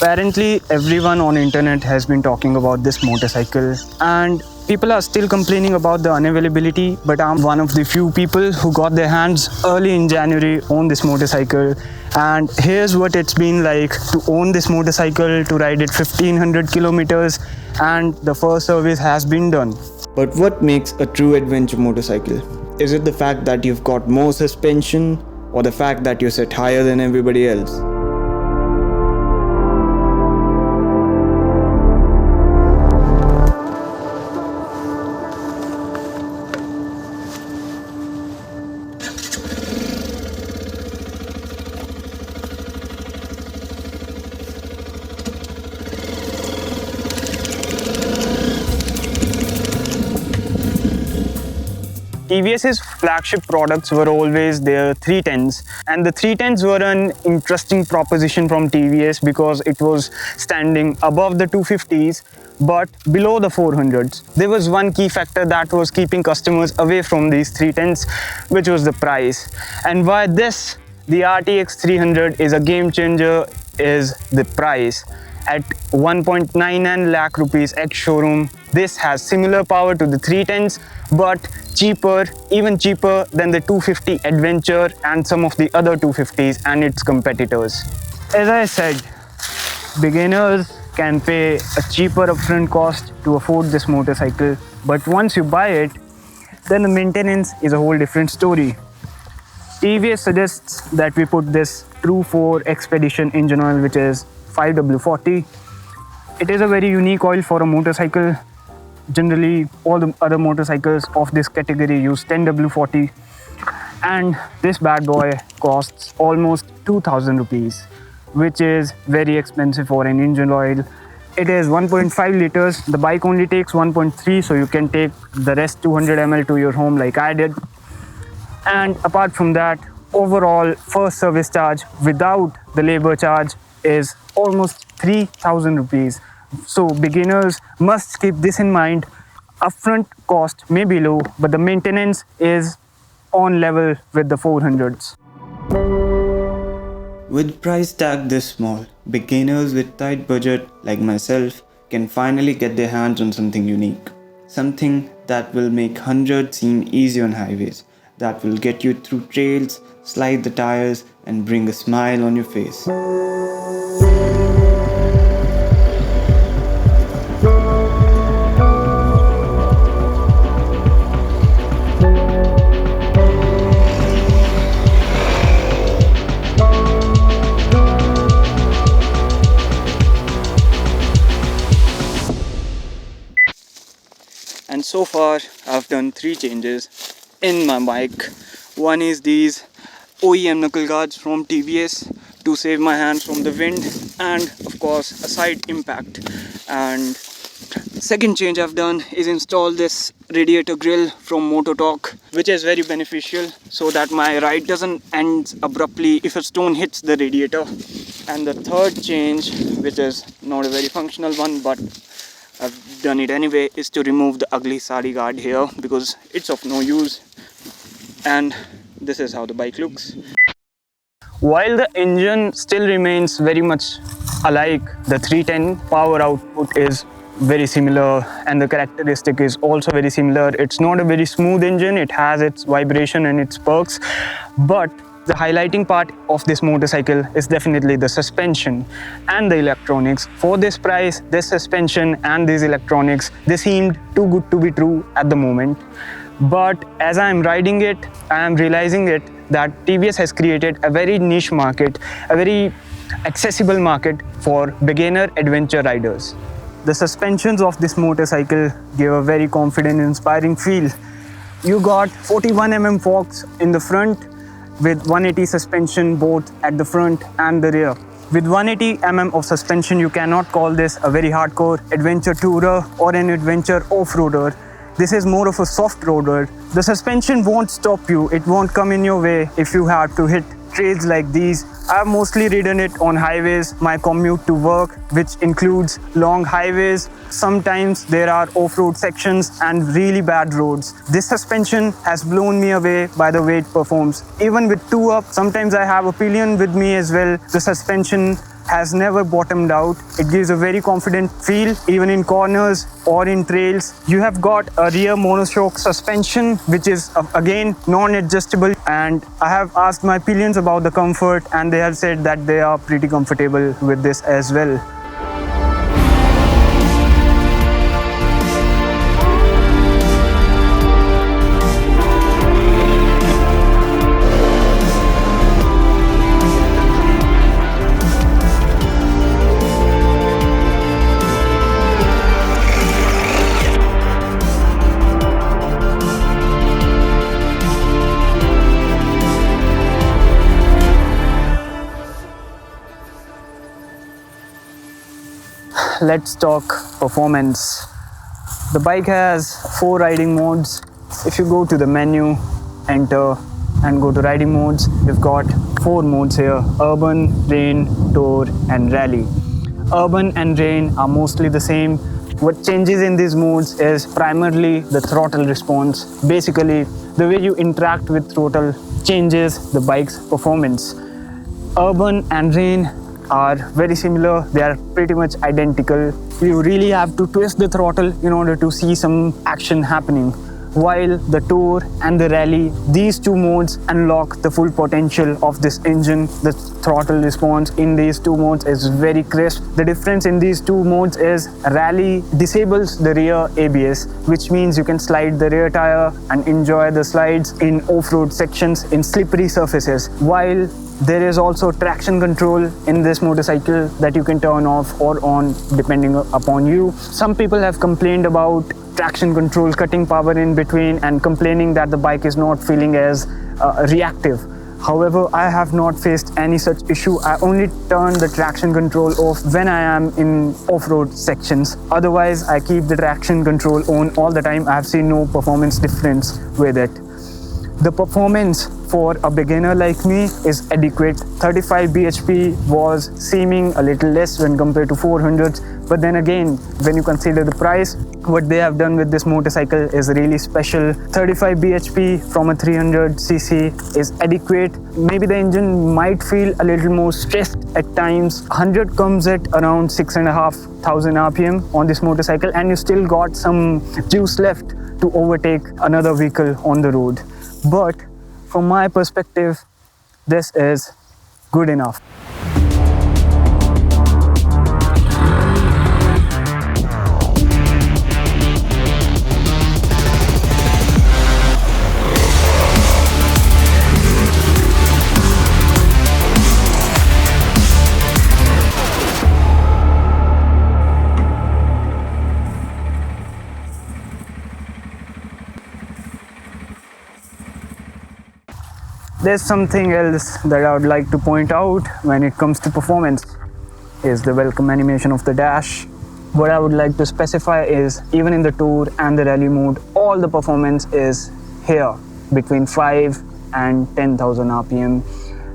Apparently, everyone on internet has been talking about this motorcycle, and people are still complaining about the unavailability, but I'm one of the few people who got their hands early in January on this motorcycle. And here's what it's been like to own this motorcycle, to ride it 1500 kilometers, and the first service has been done. But what makes a true adventure motorcycle? Is it the fact that you've got more suspension, or the fact that you sit higher than everybody else? TVS's flagship products were always their 310s, and the 310s were an interesting proposition from TVS because it was standing above the 250s but below the 400s. There was one key factor that was keeping customers away from these 310s, which was the price. And why this, the RTX 300 is a game changer, is the price. At 1.99 lakh rupees ex-showroom, this has similar power to the 310s, but cheaper, even cheaper than the 250 Adventure and some of the other 250s and its competitors. As I said, beginners can pay a cheaper upfront cost to afford this motorcycle, but once you buy it, then the maintenance is a whole different story. TVS suggests that we put this True 4 Expedition engine oil, which is 5W40. It is a very unique oil for a motorcycle. Generally, all the other motorcycles of this category use 10W40, and this bad boy costs almost 2000 rupees, which is very expensive for an engine oil. It is 1.5 liters. The bike only takes 1.3, so you can take the rest 200 ml to your home like I did. And apart from that, overall first service charge without the labor charge is almost 3000 rupees. So beginners must keep this in mind. Upfront cost may be low, but the maintenance is on level with the 400s. With price tag this small, beginners with tight budget like myself can finally get their hands on something unique. Something that will make 100 seem easy on highways, that will get you through trails, slide the tires, and bring a smile on your face. And so far, I've done 3 changes in my bike. One is these OEM knuckle guards from TVS to save my hands from the wind, and of course a side impact. And second change I've done is install this radiator grill from Mototalk, which is very beneficial so that my ride doesn't end abruptly if a stone hits the radiator. And the third change, which is not a very functional one, but I've done it anyway, is to remove the ugly sari guard here because it's of no use. And this is how the bike looks. While the engine still remains very much alike, the 310 power output is very similar and the characteristic is also very similar. It's not a very smooth engine, it has its vibration and its perks, but the highlighting part of this motorcycle is definitely the suspension and the electronics. For this price, this suspension and these electronics, they seemed too good to be true at the moment. But as I am riding it, I am realizing that TVS has created a very niche market, a very accessible market for beginner adventure riders. The suspensions of this motorcycle give a very confident, inspiring feel. You got 41mm forks in the front with 180 suspension both at the front and the rear. With 180mm of suspension, you cannot call this a very hardcore adventure tourer or an adventure off-roader. This is more of a soft roader. The suspension won't stop you, it won't come in your way if you have to hit trails like these. I've mostly ridden it on highways, my commute to work, which includes long highways. Sometimes there are off-road sections and really bad roads. This suspension has blown me away by the way it performs. Even with 2 up, sometimes I have a pillion with me as well. The suspension has never bottomed out. It gives a very confident feel even in corners or in trails. You have got a rear monoshock suspension which is again non-adjustable, and I have asked my pillions about the comfort and they have said that they are pretty comfortable with this as well. Let's talk performance. The bike has 4 riding modes. If you go to the menu, enter and go to riding modes, you've got 4 modes here: urban, rain, tour and rally. Urban and rain are mostly the same. What changes in these modes is primarily the throttle response. Basically, the way you interact with throttle changes the bike's performance. Urban and rain are very similar. They are pretty much identical. You really have to twist the throttle in order to see some action happening. While the tour and the rally, these 2 modes unlock the full potential of this engine. The throttle response in these 2 modes is very crisp. The difference in these 2 modes is rally disables the rear ABS, which means you can slide the rear tire and enjoy the slides in off-road sections in slippery surfaces. While there is also traction control in this motorcycle that you can turn off or on depending upon you. Some people have complained about traction control cutting power in between and complaining that the bike is not feeling as reactive. However, I have not faced any such issue. I only turn the traction control off when I am in off-road sections. Otherwise, I keep the traction control on all the time. I have seen no performance difference with it. The performance for a beginner like me is adequate. 35 bhp was seeming a little less when compared to 400s, but then again, when you consider the price, what they have done with this motorcycle is really special. 35 bhp from a 300cc is adequate. Maybe the engine might feel a little more stressed at times. 100 comes at around 6,500 rpm on this motorcycle, and you still got some juice left to overtake another vehicle on the road. But from my perspective, this is good enough. There's something else that I would like to point out when it comes to performance is the welcome animation of the dash. What I would like to specify is even in the tour and the rally mode, all the performance is here between 5 and 10,000 rpm,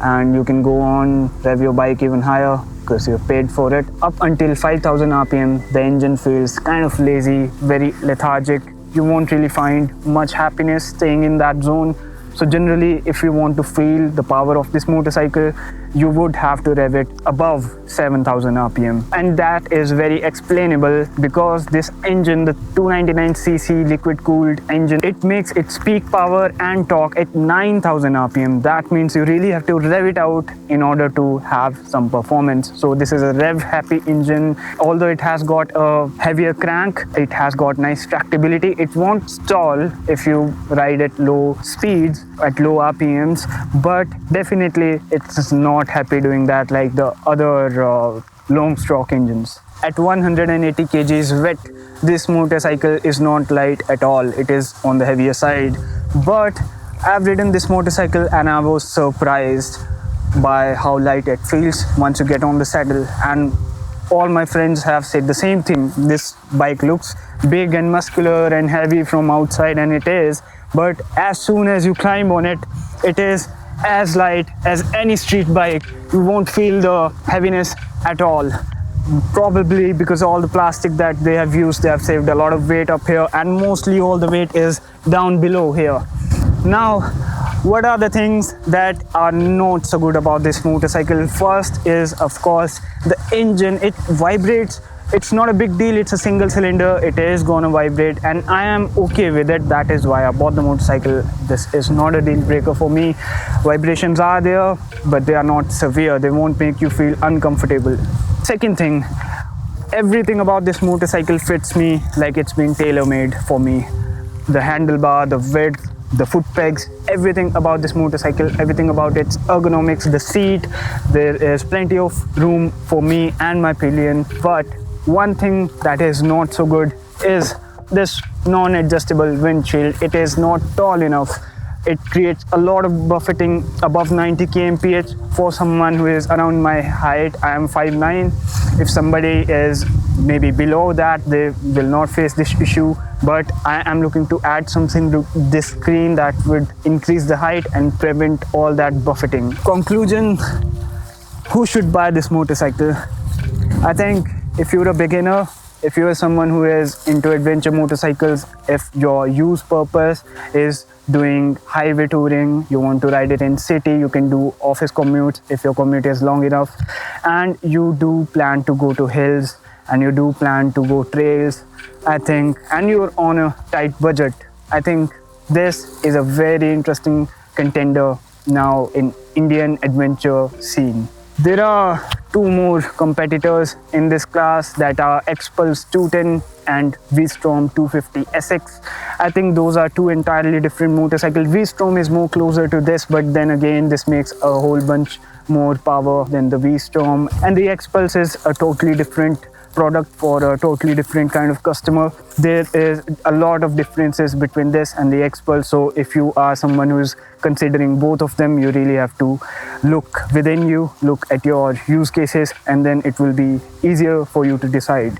and you can go on rev your bike even higher because you're paid for it. Up until 5,000 rpm, the engine feels kind of lazy, very lethargic. You won't really find much happiness staying in that zone. So generally, if you want to feel the power of this motorcycle, you would have to rev it above 7,000 rpm. And that is very explainable because this engine, the 299cc liquid cooled engine, it makes its peak power and torque at 9,000 rpm. That means you really have to rev it out in order to have some performance. So this is a rev happy engine. Although it has got a heavier crank, it has got nice tractability. It won't stall if you ride at low speeds, at low RPMs, but definitely it's not happy doing that like the other long stroke engines. At 180 kgs wet, this motorcycle is not light at all. It is on the heavier side, but I've ridden this motorcycle and I was surprised by how light it feels once you get on the saddle, and all my friends have said the same thing. This bike looks big and muscular and heavy from outside, and it is, but as soon as you climb on it, it is as light as any street bike. You won't feel the heaviness at all. Probably because all the plastic that they have used, they have saved a lot of weight up here, and mostly all the weight is down below here. Now, What are the things that are not so good about this motorcycle? First is, of course, the engine. It vibrates. It's not a big deal. It's a single cylinder. It is gonna vibrate, and I am okay with it. That is why I bought the motorcycle. This is not a deal breaker for me. Vibrations are there, but they are not severe. They won't make you feel uncomfortable. Second thing, everything about this motorcycle fits me like it's been tailor-made for me. The handlebar, the width, the foot pegs, everything about this motorcycle, everything about its ergonomics, the seat, there is plenty of room for me and my pillion. But one thing that is not so good is this non-adjustable windshield. It is not tall enough. It creates a lot of buffeting above 90 kmph for someone who is around my height. I am 5'9". If somebody is maybe below that, they will not face this issue. But I am looking to add something to this screen that would increase the height and prevent all that buffeting. Conclusion, who should buy this motorcycle? I think if you're a beginner, if you're someone who is into adventure motorcycles, if your use purpose is doing highway touring, you want to ride it in city, you can do office commutes if your commute is long enough, and you do plan to go to hills and you do plan to go trails, I think, and you're on a tight budget, I think this is a very interesting contender now in Indian adventure scene. There are two more competitors in this class, that are X-Pulse 210 and V-Strom 250 SX. I think those are two entirely different motorcycles. V-Strom is more closer to this, but then again, this makes a whole bunch more power than the V-Strom. And the X-Pulse is a totally different product for a totally different kind of customer. There is a lot of differences between this and the X-Pulse. So if you are someone who is considering both of them, you really have to look within you, look at your use cases, and then it will be easier for you to decide.